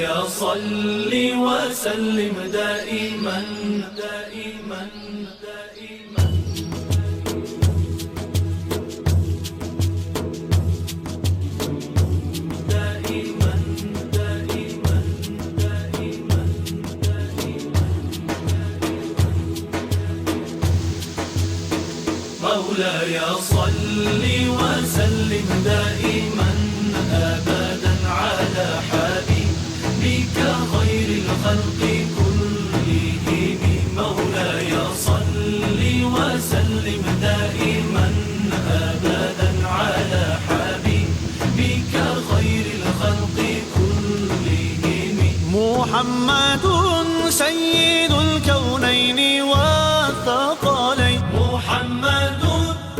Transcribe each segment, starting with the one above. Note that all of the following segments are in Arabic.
مولاي صل وسلم دائما دائما دائما دائما دائما دائما مولاي صل وسلم دائما أبدا على حبيبك خير الخلق كلهم. مولاي صل وسلم دائما أبدا على حبيبك خير الخلق كلهم. محمد سيد الكونين والثقلين. محمد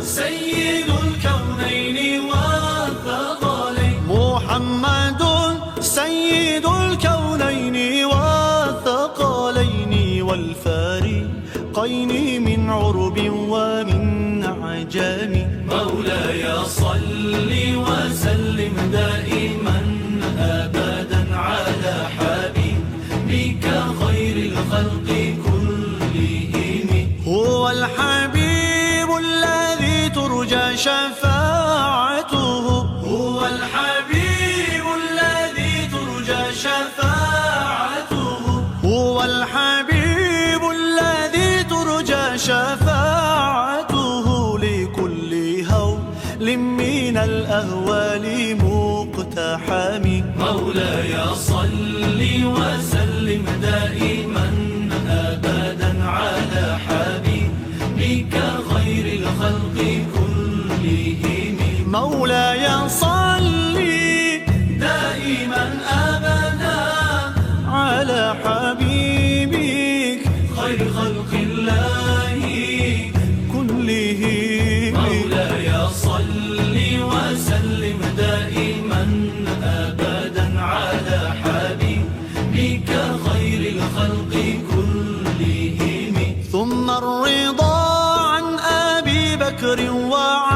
سيد الكونين والثقلين. محمد سيد الكونين والثقلين والفارقين من عرب ومن عجم. مولاي صل وسلم دائما أبدا على حبيبك خير الخلق كلهم. هو الحبيب الذي ترجى شفاعته. هو الحبيب الذي ترجى شفاعته. هو الحبيب الذي ترجى شفاعته لكل هول من الأهوال مقتحم. مولاي صل وسلم دائما أبدا على حبيبك خير الخلق كلهم. مولاي صل دائما أبدا على حبيبك خير خلق الله كلهم. مولاي صل وسلم دائما أبدا على حبيبك خير الخلق كلهم. ثم الرضا عن أبي بكر